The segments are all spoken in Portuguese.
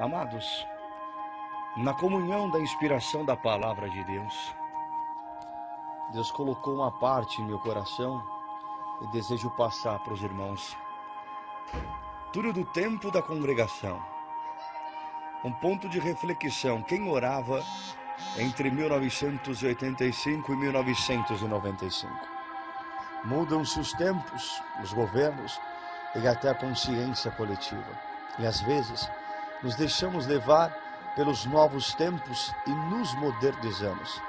Amados, na comunhão da inspiração da palavra de Deus, Deus colocou uma parte em meu coração e desejo passar para os irmãos. Tudo do tempo da congregação. Um ponto de reflexão. Quem orava entre 1985 e 1995? Mudam-se os tempos, os governos e até a consciência coletiva. E às vezes nos deixamos levar pelos novos tempos e nos modernizamos.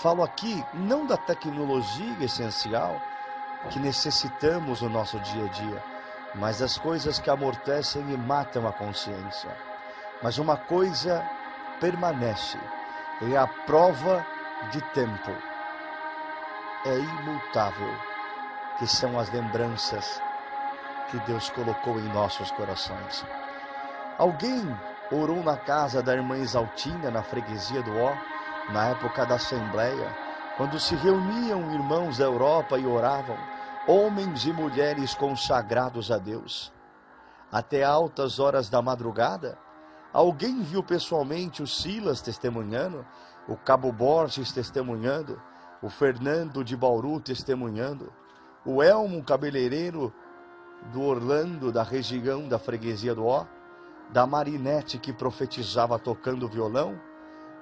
Falo aqui não da tecnologia essencial que necessitamos no nosso dia a dia, mas das coisas que amortecem e matam a consciência. Mas uma coisa permanece, é a prova de tempo. É imutável, que são as lembranças que Deus colocou em nossos corações. Alguém orou na casa da irmã Exaltina, na freguesia do Ó, na época da Assembleia, quando se reuniam irmãos da Europa e oravam, homens e mulheres consagrados a Deus. Até altas horas da madrugada, alguém viu pessoalmente o Silas testemunhando, o Cabo Borges testemunhando, o Fernando de Bauru testemunhando, o Elmo cabeleireiro do Orlando, da região da freguesia do Ó, da Marinete que profetizava tocando violão,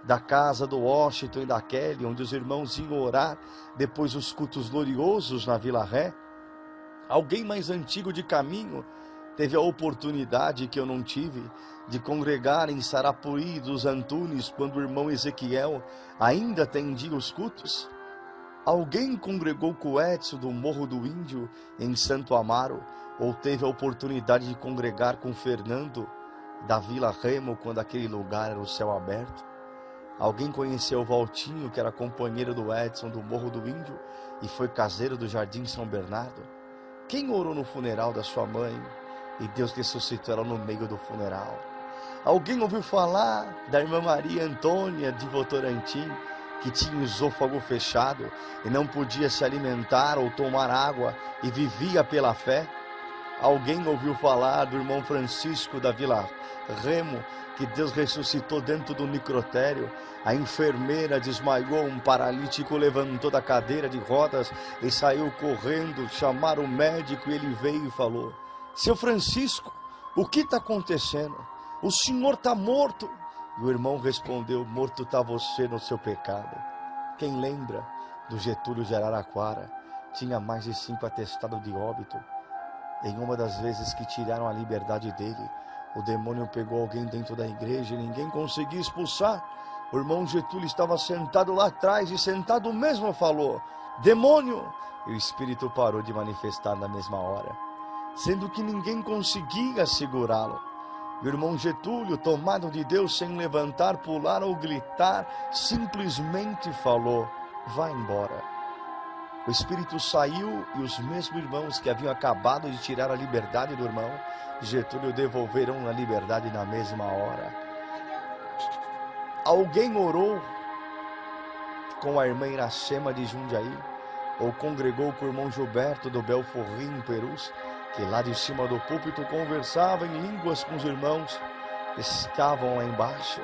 da casa do Washington e da Kelly, onde os irmãos iam orar depois dos cultos gloriosos na Vila Ré. Alguém mais antigo de caminho teve a oportunidade que eu não tive de congregar em Sarapuri dos Antunes quando o irmão Ezequiel ainda atendia os cultos. Alguém congregou com o Edson do Morro do Índio em Santo Amaro, ou teve a oportunidade de congregar com o Fernando da Vila Remo quando aquele lugar era o céu aberto. Alguém conheceu o Valtinho, que era companheiro do Edson do Morro do Índio e foi caseiro do Jardim São Bernardo? Quem orou no funeral da sua mãe e Deus ressuscitou ela no meio do funeral? Alguém ouviu falar da irmã Maria Antônia de Votorantim, que tinha o esôfago fechado e não podia se alimentar ou tomar água e vivia pela fé? Alguém ouviu falar do irmão Francisco da Vila Remo, que Deus ressuscitou dentro do necrotério? A enfermeira desmaiou, um paralítico levantou da cadeira de rodas e saiu correndo, chamaram o médico e ele veio e falou: seu Francisco, o que está acontecendo? O senhor está morto. E o irmão respondeu: morto está você no seu pecado. Quem lembra do Getúlio de Araraquara? Tinha mais de 5 atestados de óbito. Em uma das vezes que tiraram a liberdade dele, o demônio pegou alguém dentro da igreja e ninguém conseguia expulsar. O irmão Getúlio estava sentado lá atrás e sentado mesmo falou: demônio! E o espírito parou de manifestar na mesma hora, sendo que ninguém conseguia segurá-lo. O irmão Getúlio, tomado de Deus, sem levantar, pular ou gritar, simplesmente falou: vá embora. O espírito saiu e os mesmos irmãos que haviam acabado de tirar a liberdade do irmão Getúlio devolveram a liberdade na mesma hora. Alguém orou com a irmã Iracema de Jundiaí, ou congregou com o irmão Gilberto do Belforrim, em Perus, que lá de cima do púlpito conversava em línguas com os irmãos que estavam lá embaixo.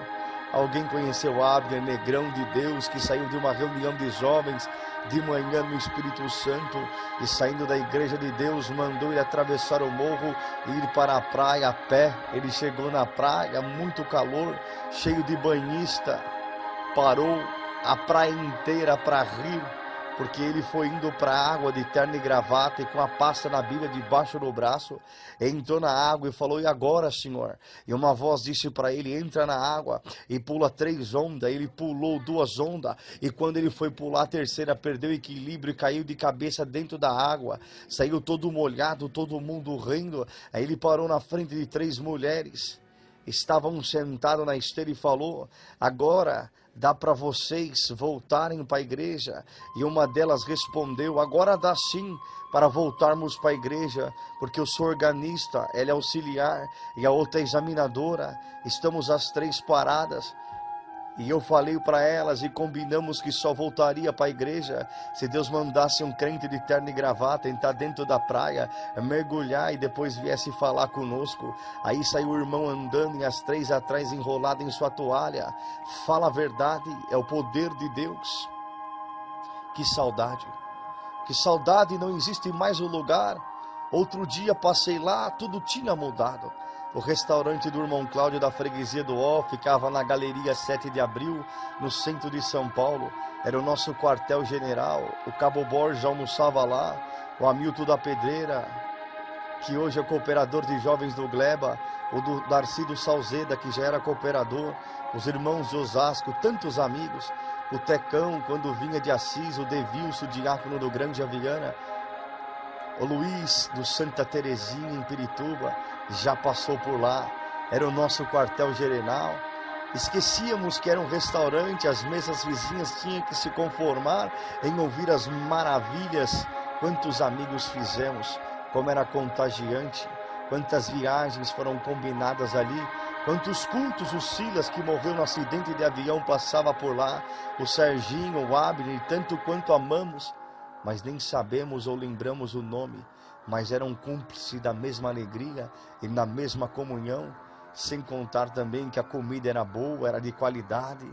Alguém conheceu Abner, negrão de Deus, que saiu de uma reunião de jovens de manhã no Espírito Santo e saindo da igreja de Deus mandou ele atravessar o morro e ir para a praia a pé. Ele chegou na praia, muito calor, cheio de banhista, parou a praia inteira para rir, porque ele foi indo para a água de terno e gravata e com a pasta na Bíblia debaixo do braço, entrou na água e falou: e agora, senhor? E uma voz disse para ele: entra na água e pula 3 ondas. Ele pulou 2 ondas e quando ele foi pular a terceira, perdeu o equilíbrio e caiu de cabeça dentro da água, saiu todo molhado, todo mundo rindo. Aí ele parou na frente de 3 mulheres, estavam sentados na esteira e falou: agora dá para vocês voltarem para a igreja? E uma delas respondeu: agora dá sim para voltarmos para a igreja, porque eu sou organista, ela é auxiliar e a outra é examinadora, estamos as 3 paradas. E eu falei para elas e combinamos que só voltaria para a igreja se Deus mandasse um crente de terno e gravata entrar dentro da praia, mergulhar e depois viesse falar conosco. Aí saiu o irmão andando e as 3 atrás enrolado em sua toalha. Fala a verdade, é o poder de Deus. Que saudade, não existe mais o lugar. Outro dia passei lá, tudo tinha mudado. O restaurante do irmão Cláudio da freguesia do Ó ficava na Galeria 7 de Abril, no centro de São Paulo. Era o nosso quartel-general. O Cabo Borges almoçava lá. O Hamilton da Pedreira, que hoje é cooperador de jovens do Gleba. O do Darcy do Salzeda, que já era cooperador. Os irmãos de Osasco, tantos amigos. O Tecão, quando vinha de Assis. O Devilso, diácono do Grande Aviana. O Luiz do Santa Terezinha, em Pirituba, já passou por lá. Era o nosso quartel-general. Esquecíamos que era um restaurante. As mesas vizinhas tinham que se conformar em ouvir as maravilhas. Quantos amigos fizemos, como era contagiante. Quantas viagens foram combinadas ali. Quantos cultos o Silas, que morreu no acidente de avião, passava por lá. O Serginho, o Abner, tanto quanto amamos. Mas nem sabemos ou lembramos o nome, mas eram cúmplices da mesma alegria e na mesma comunhão, sem contar também que a comida era boa, era de qualidade.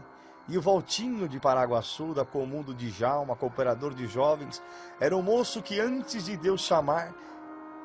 E o Valtinho de Paraguaçu, da Comum do Djalma, cooperador de jovens, era um moço que antes de Deus chamar,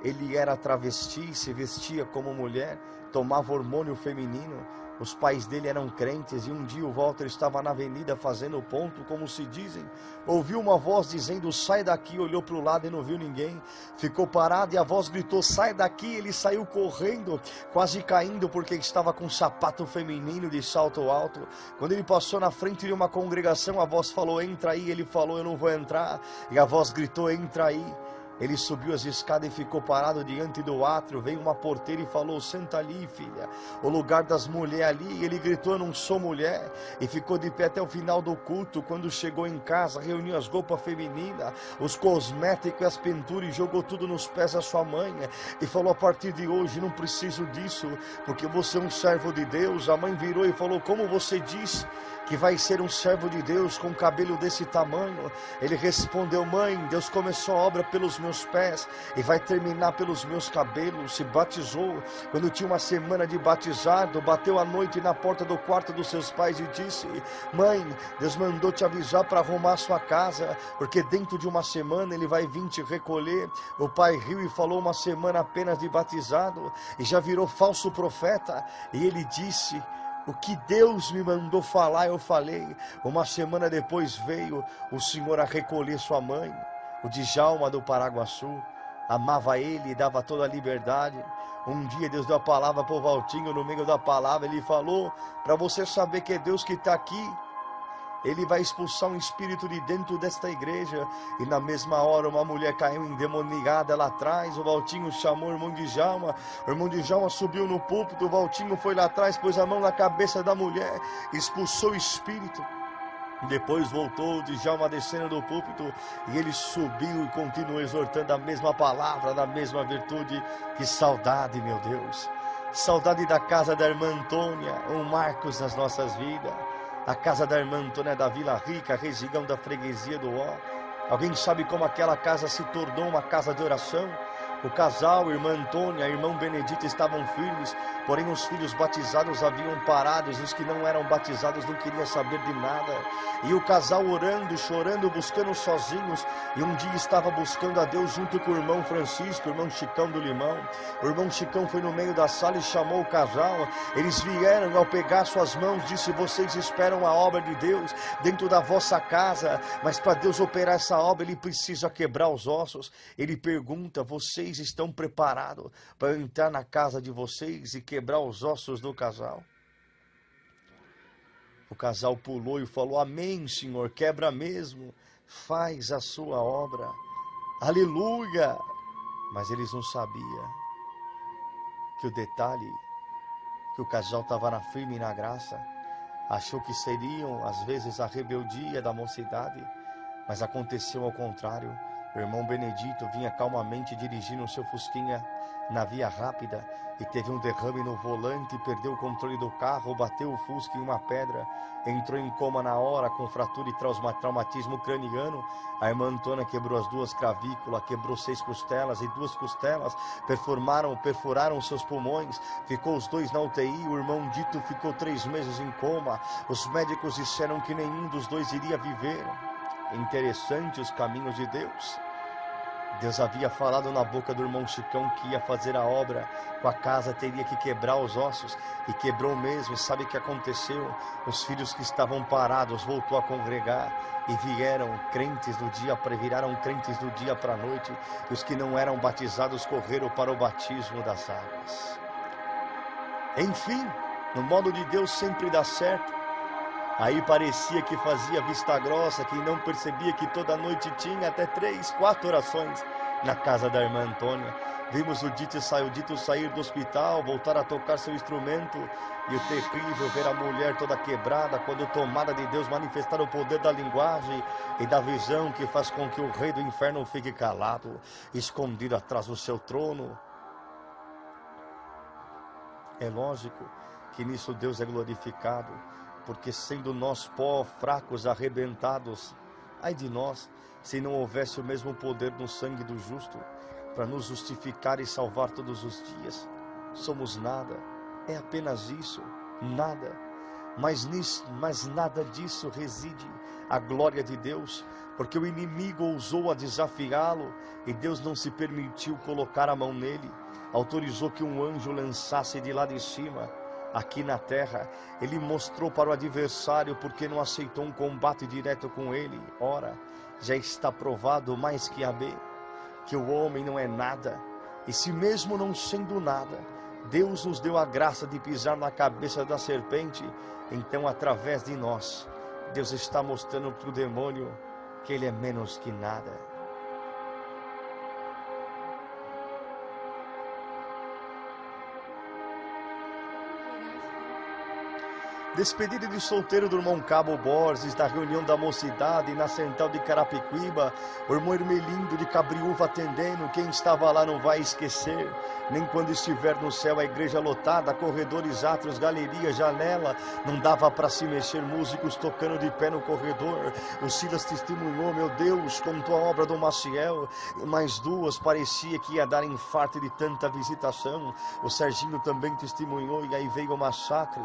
ele era travesti, se vestia como mulher, tomava hormônio feminino. Os pais dele eram crentes e um dia o Walter estava na avenida fazendo ponto, como se dizem. Ouviu uma voz dizendo, sai daqui, olhou para o lado e não viu ninguém. Ficou parado e a voz gritou, sai daqui. Ele saiu correndo, quase caindo porque estava com um sapato feminino de salto alto. Quando ele passou na frente de uma congregação, a voz falou, entra aí. Ele falou, eu não vou entrar. E a voz gritou, entra aí. Ele subiu as escadas e ficou parado diante do átrio. Veio uma porteira e falou, senta ali, filha, o lugar das mulheres ali. Ele gritou, eu não sou mulher. E ficou de pé até o final do culto. Quando chegou em casa, reuniu as roupas femininas, os cosméticos e as pinturas, e jogou tudo nos pés da sua mãe. E falou, a partir de hoje não preciso disso, porque você é um servo de Deus. A mãe virou e falou, como você diz que vai ser um servo de Deus com cabelo desse tamanho? Ele respondeu, mãe, Deus começou a obra pelos meus pés e vai terminar pelos meus cabelos. Se batizou quando tinha uma semana de batizado, bateu à noite na porta do quarto dos seus pais e disse, mãe, Deus mandou te avisar para arrumar sua casa, porque dentro de uma semana ele vai vir te recolher. O pai riu e falou, uma semana apenas de batizado e já virou falso profeta. E ele disse, o que Deus me mandou falar, eu falei. Uma semana depois veio o Senhor a recolher sua mãe. O Djalma do Paraguaçu amava ele e dava toda a liberdade. Um dia Deus deu a palavra para o Valtinho. No meio da palavra ele falou, para você saber que é Deus que está aqui, ele vai expulsar um espírito de dentro desta igreja. E na mesma hora uma mulher caiu endemoniada lá atrás. O Valtinho chamou o irmão Djalma. O irmão Djalma subiu no púlpito. O Valtinho foi lá atrás, pôs a mão na cabeça da mulher, expulsou o espírito. Depois voltou o Djalma descendo do púlpito e ele subiu e continuou exortando a mesma palavra, da mesma virtude. Que saudade, meu Deus. Saudade da casa da irmã Antônia, um Marcos nas nossas vidas. A casa da irmã Antônia da Vila Rica, região da freguesia do Ó. Alguém sabe como aquela casa se tornou uma casa de oração? O casal, irmã Antônia e irmão Benedito estavam firmes, porém os filhos batizados haviam parado, os que não eram batizados não queriam saber de nada. E o casal orando, chorando, buscando sozinhos, e um dia estava buscando a Deus junto com o irmão Francisco, o irmão Chicão do Limão. O irmão Chicão foi no meio da sala e chamou o casal. Eles vieram, ao pegar suas mãos, disse, vocês esperam a obra de Deus dentro da vossa casa, mas para Deus operar essa obra, Ele precisa quebrar os ossos. Ele pergunta, vocês estão preparados para entrar na casa de vocês e quebrar os ossos do casal? O casal pulou e falou, amém, Senhor, quebra mesmo, faz a sua obra, aleluia. Mas eles não sabiam que o detalhe, que o casal estava na firme e na graça, achou que seriam às vezes a rebeldia da mocidade, mas aconteceu ao contrário. O irmão Benedito vinha calmamente dirigindo seu fusquinha na via rápida e teve um derrame no volante, perdeu o controle do carro, bateu o fusca em uma pedra, entrou em coma na hora com fratura e traumatismo craniano. A irmã Antônia quebrou as 2 clavículas, quebrou 6 costelas e 2 costelas perfuraram seus pulmões, ficou os 2 na UTI. O irmão Dito ficou 3 meses em coma. Os médicos disseram que nenhum dos 2 iria viver. Interessante os caminhos de Deus. Deus havia falado na boca do irmão Chicão que ia fazer a obra com a casa, teria que quebrar os ossos, e quebrou mesmo. Sabe o que aconteceu? Os filhos que estavam parados voltou a congregar e viraram crentes do dia para a noite, e os que não eram batizados correram para o batismo das águas. Enfim, no modo de Deus sempre dá certo. Aí parecia que fazia vista grossa, que não percebia que toda noite tinha até 3, 4 orações na casa da irmã Antônia. Vimos o Dito sair do hospital, voltar a tocar seu instrumento, e o terrível ver a mulher toda quebrada, quando tomada de Deus manifestar o poder da linguagem e da visão que faz com que o rei do inferno fique calado, escondido atrás do seu trono. É lógico que nisso Deus é glorificado, porque sendo nós pó, fracos, arrebentados, ai de nós, se não houvesse o mesmo poder no sangue do justo, para nos justificar e salvar todos os dias. Somos nada, é apenas isso, nada. Mas nada disso reside a glória de Deus, porque o inimigo ousou a desafiá-lo, e Deus não se permitiu colocar a mão nele, autorizou que um anjo lançasse de lá de cima, aqui na terra. Ele mostrou para o adversário porque não aceitou um combate direto com ele. Ora, já está provado mais que a B, que o homem não é nada, e se mesmo não sendo nada, Deus nos deu a graça de pisar na cabeça da serpente. Então, através de nós, Deus está mostrando para o demônio que ele é menos que nada. Despedida de solteiro do irmão Cabo Borges, da reunião da mocidade na central de Carapicuíba, o irmão Hermelindo de Cabriúva atendendo. Quem estava lá não vai esquecer, nem quando estiver no céu. A igreja lotada, corredores, átrios, galeria, janela, não dava para se mexer, músicos tocando de pé no corredor. O Silas testemunhou, meu Deus, contou a obra do Maciel, mais 2, parecia que ia dar infarto de tanta visitação. O Serginho também testemunhou, e aí veio o massacre.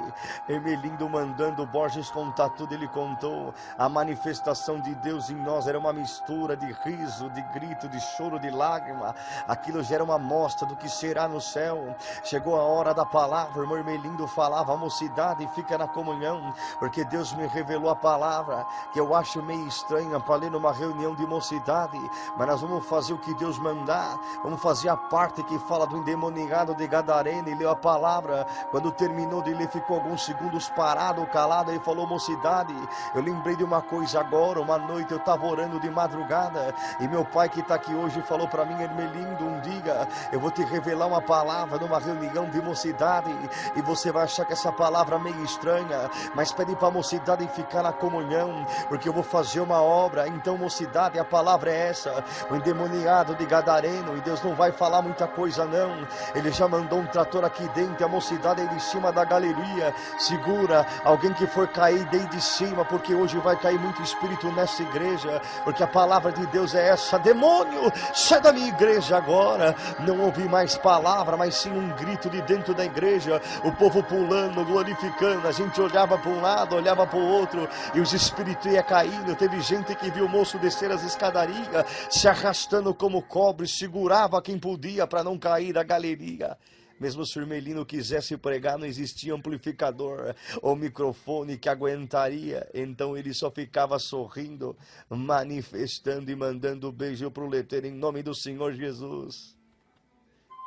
Hermelindo mandando Borges contar tudo, ele contou. A manifestação de Deus em nós era uma mistura de riso, de grito, de choro, de lágrima. Aquilo já era uma amostra do que será no céu. Chegou a hora da palavra, o irmão Hermelindo falava, a mocidade fica na comunhão, porque Deus me revelou a palavra, que eu acho meio estranha para ler numa reunião de mocidade, mas nós vamos fazer o que Deus mandar, vamos fazer a parte que fala do endemoniado de Gadareno. E leu a palavra. Quando terminou de ler, ficou alguns segundos parado, calado, e falou, mocidade, eu lembrei de uma coisa agora. Uma noite eu estava orando de madrugada, e meu pai que está aqui hoje falou para mim, Hermelindo, um dia eu vou te revelar uma palavra numa reunião de mocidade, e você vai achar que essa palavra é meio estranha, mas pede para a mocidade ficar na comunhão, porque eu vou fazer uma obra. Então, mocidade, a palavra é essa, o endemoniado de Gadareno, e Deus não vai falar muita coisa não, ele já mandou um trator aqui dentro, a mocidade é de cima da galeria, segura alguém que for cair desde cima, porque hoje vai cair muito espírito nessa igreja, porque a palavra de Deus é essa, demônio, sai da minha igreja agora. Não ouvi mais palavra, mas sim um grito de dentro da igreja, o povo pulando, glorificando, a gente olhava para um lado, olhava para o outro, e os espíritos iam caindo. Teve gente que viu o moço descer as escadarias, se arrastando como cobre, segurava quem podia para não cair da galeria. Mesmo se o Hermelino quisesse pregar, não existia amplificador ou microfone que aguentaria. Então ele só ficava sorrindo, manifestando e mandando beijo para o letreiro, em nome do Senhor Jesus.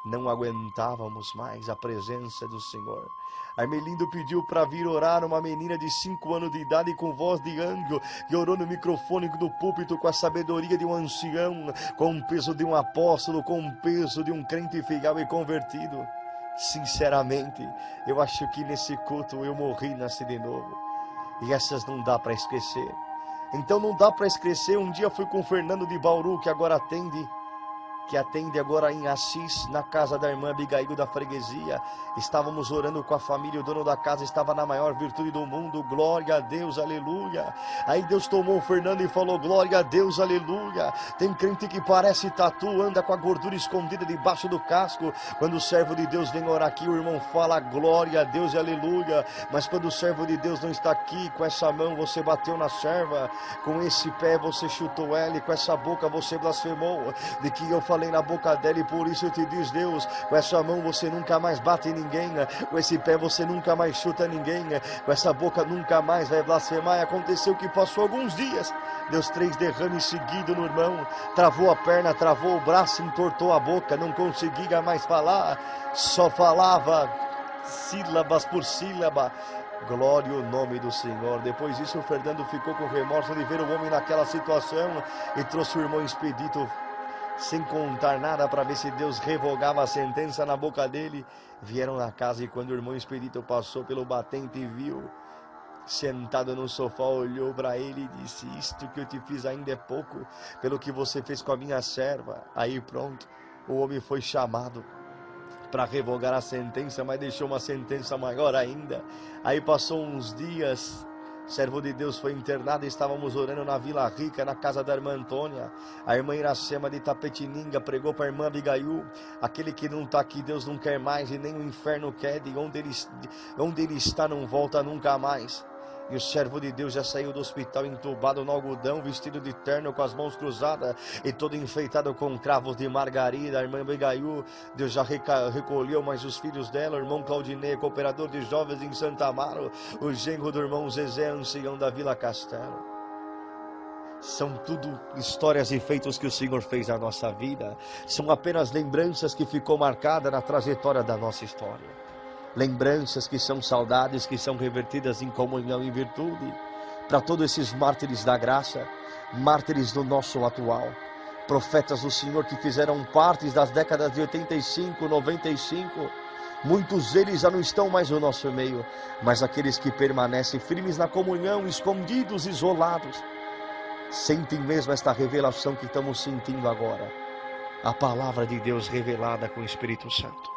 Não aguentávamos mais a presença do Senhor. Hermelindo pediu para vir orar uma menina de 5 anos de idade com voz de anjo, que orou no microfone do púlpito com a sabedoria de um ancião, com o peso de um apóstolo, com o peso de um crente fiel e convertido. Sinceramente, eu acho que nesse culto eu morri e nasci de novo. E essas não dá para esquecer. Então não dá para esquecer. Um dia fui com o Fernando de Bauru, que atende agora em Assis, na casa da irmã Abigail da freguesia. Estávamos orando com a família, o dono da casa estava na maior virtude do mundo, glória a Deus, aleluia. Aí Deus tomou o Fernando e falou, glória a Deus, aleluia. Tem crente que parece tatu, anda com a gordura escondida debaixo do casco. Quando o servo de Deus vem orar aqui, o irmão fala, glória a Deus e aleluia. Mas quando o servo de Deus não está aqui, com essa mão você bateu na serva, com esse pé você chutou ela, e com essa boca você blasfemou, de que eu falei na boca dela, e por isso eu te diz, Deus, com essa mão você nunca mais bate em ninguém, com esse pé você nunca mais chuta ninguém, com essa boca nunca mais vai blasfemar. E aconteceu que passou alguns dias, Deus 3 derrames seguidos no irmão, travou a perna, travou o braço, entortou a boca, não conseguia mais falar, só falava sílabas por sílaba. Glória ao nome do Senhor. Depois disso o Fernando ficou com remorso de ver o homem naquela situação e trouxe o irmão Expedito sem contar nada para ver se Deus revogava a sentença na boca dele. Vieram na casa e quando o irmão Expedito passou pelo batente e viu sentado no sofá, olhou para ele e disse, isto que eu te fiz ainda é pouco pelo que você fez com a minha serva. Aí pronto, o homem foi chamado para revogar a sentença, mas deixou uma sentença maior ainda. Aí passou uns dias, servo de Deus foi internado e estávamos orando na Vila Rica, na casa da irmã Antônia. A irmã Iracema de Tapetininga pregou para a irmã Abigail, aquele que não está aqui Deus não quer mais e nem o inferno quer, de onde ele está não volta nunca mais. E o servo de Deus já saiu do hospital entubado no algodão, vestido de terno com as mãos cruzadas e todo enfeitado com cravos de margarida. A irmã Abigail, Deus já recolheu mais os filhos dela, o irmão Claudinei, cooperador de jovens em Santa Amaro, o genro do irmão Zezé, ancião da Vila Castelo. São tudo histórias e feitos que o Senhor fez na nossa vida. São apenas lembranças que ficou marcada na trajetória da nossa história. Lembranças que são saudades, que são revertidas em comunhão e virtude. Para todos esses mártires da graça, mártires do nosso atual, profetas do Senhor que fizeram parte das décadas de 85, 95, muitos deles já não estão mais no nosso meio, mas aqueles que permanecem firmes na comunhão, escondidos, isolados, sentem mesmo esta revelação que estamos sentindo agora, a palavra de Deus revelada com o Espírito Santo.